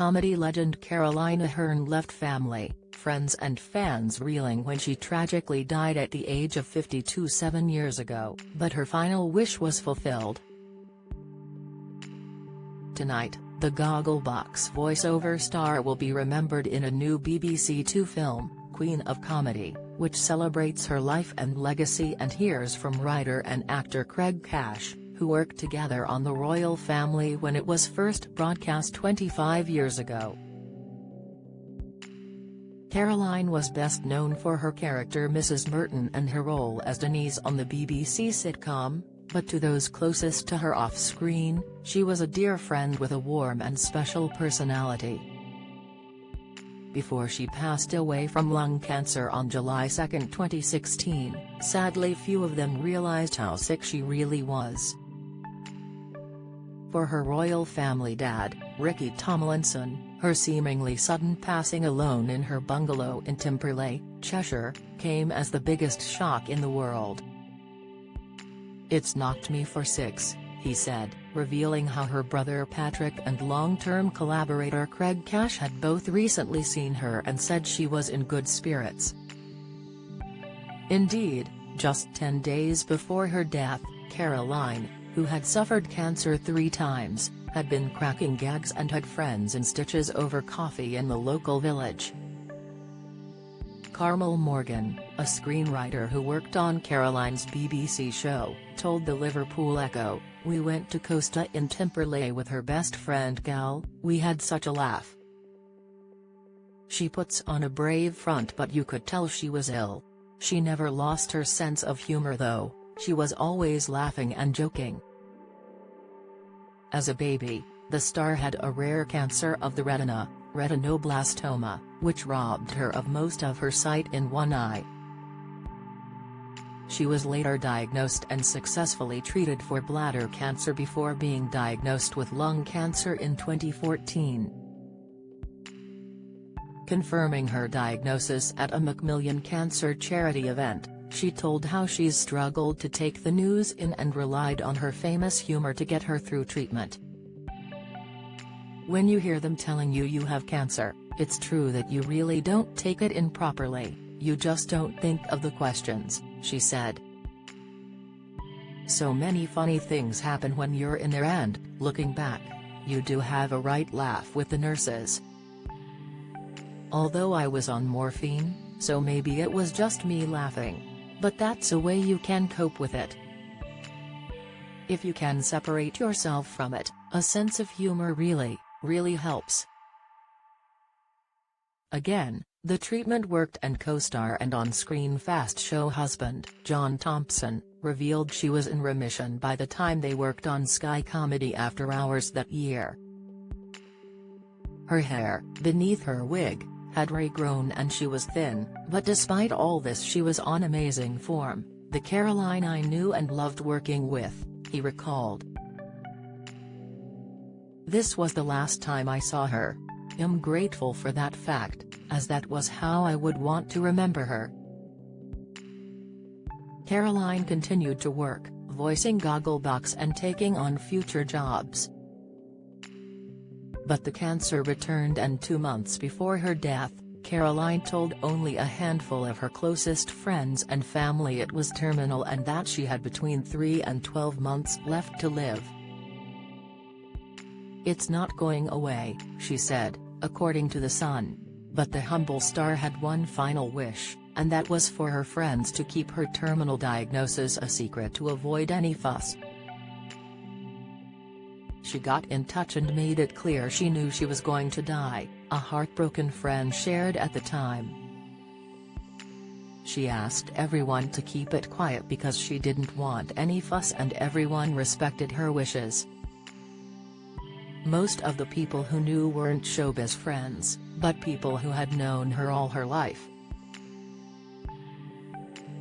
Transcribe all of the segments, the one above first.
comedy legend Caroline Aherne left family, friends and fans reeling when she tragically died at the age of 52 7 years ago, but her final wish was fulfilled. Tonight, the Gogglebox voiceover star will be remembered in a new BBC Two film, Queen of Comedy, which celebrates her life and legacy and hears from writer and actor Craig Cash, who worked together on the Royle Family when it was first broadcast 25 years ago. Caroline was best known for her character Mrs. Merton and her role as Denise on the BBC sitcom, but to those closest to her off-screen, she was a dear friend with a warm and special personality. Before she passed away from lung cancer on July 2, 2016, sadly few of them realized how sick she really was. For her royal family dad, Ricky Tomlinson, her seemingly sudden passing alone in her bungalow in Timperley, Cheshire, came as the biggest shock in the world. "It's knocked me for 6, he said, revealing how her brother Patrick and long-term collaborator Craig Cash had both recently seen her and said she was in good spirits. Indeed, just 10 days before her death, Caroline, who had suffered cancer 3 times, had been cracking gags and had friends in stitches over coffee in the local village. Carmel Morgan, a screenwriter who worked on Caroline's BBC show, told the Liverpool Echo, "We went to Costa in Timperley with her best friend Gal, we had such a laugh. She puts on a brave front but you could tell she was ill. She never lost her sense of humour though, she was always laughing and joking." As a baby, the star had a rare cancer of the retina, retinoblastoma, which robbed her of most of her sight in one eye. She was later diagnosed and successfully treated for bladder cancer before being diagnosed with lung cancer in 2014. Confirming her diagnosis at a Macmillan Cancer charity event, she told how she's struggled to take the news in and relied on her famous humor to get her through treatment. "When you hear them telling you you have cancer, it's true that you really don't take it in properly, you just don't think of the questions," she said. "So many funny things happen when you're in there and, looking back, you do have a right laugh with the nurses. Although I was on morphine, so maybe it was just me laughing. But that's a way you can cope with it. If you can separate yourself from it, a sense of humor really helps." Again, the treatment worked and co-star and on-screen Fast Show husband, John Thompson, revealed she was in remission by the time they worked on Sky Comedy After Hours that year. Her hair, beneath her wig, had regrown and she was thin, but despite all this she was on amazing form, "The Caroline I knew and loved working with," he recalled. "This was the last time I saw her. I'm grateful for that fact, as that was how I would want to remember her." Caroline continued to work, voicing Gogglebox and taking on future jobs. But the cancer returned and 2 months before her death, Caroline told only a handful of her closest friends and family it was terminal and that she had between 3 and 12 months left to live. "It's not going away," she said, according to The Sun. But the humble star had one final wish, and that was for her friends to keep her terminal diagnosis a secret to avoid any fuss. "She got in touch and made it clear she knew she was going to die," a heartbroken friend shared at the time. "She asked everyone to keep it quiet because she didn't want any fuss and everyone respected her wishes. Most of the people who knew weren't showbiz friends, but people who had known her all her life."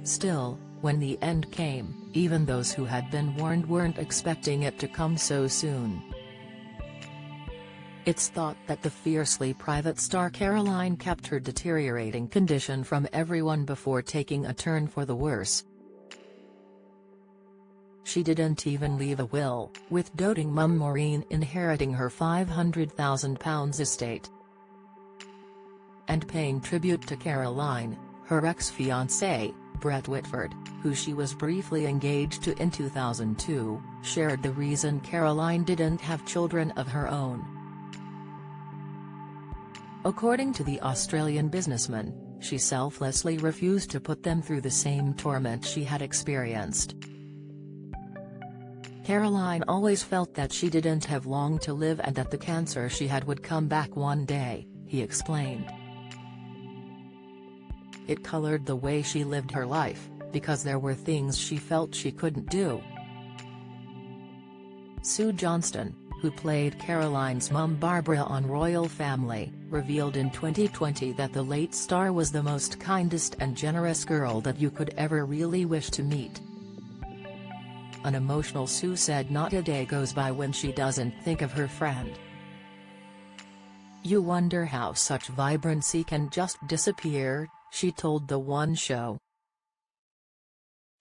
Still, when the end came, even those who had been warned weren't expecting it to come so soon. It's thought that the fiercely private star Caroline kept her deteriorating condition from everyone before taking a turn for the worse. She didn't even leave a will, with doting mum Maureen inheriting her £500,000 estate. And paying tribute to Caroline, her ex-fiancé, Brett Whitford, who she was briefly engaged to in 2002, shared the reason Caroline didn't have children of her own. According to the Australian businessman, she selflessly refused to put them through the same torment she had experienced. Caroline always felt that she didn't have long to live and that the cancer she had would come back one day, he explained. It colored the way she lived her life, because there were things she felt she couldn't do. Sue Johnston, who played Caroline's mum Barbara on Royle Family, revealed in 2020 that the late star was the most kindest and generous girl that you could ever really wish to meet. An emotional Sue said not a day goes by when she doesn't think of her friend. You wonder how such vibrancy can just disappear, she told The One Show.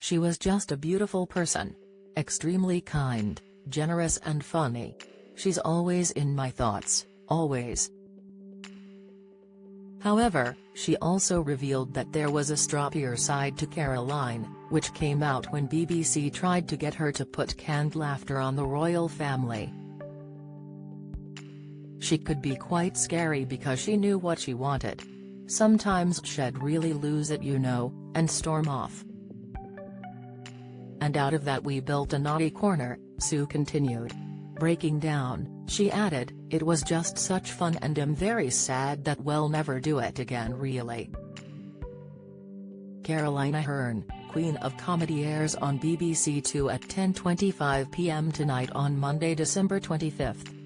She was just a beautiful person. Extremely kind, generous and funny. She's always in my thoughts, always. However, she also revealed that there was a stroppier side to Caroline, which came out when BBC tried to get her to put canned laughter on the Royle Family. She could be quite scary because she knew what she wanted. Sometimes she'd really lose it, you know, and storm off. And out of that we built a naughty corner, Sue continued. Breaking down, she added, it was just such fun and I'm very sad that we'll never do it again really. Caroline Aherne, Queen of Comedy airs on BBC Two at 10:25 p.m. tonight on Monday, December 25.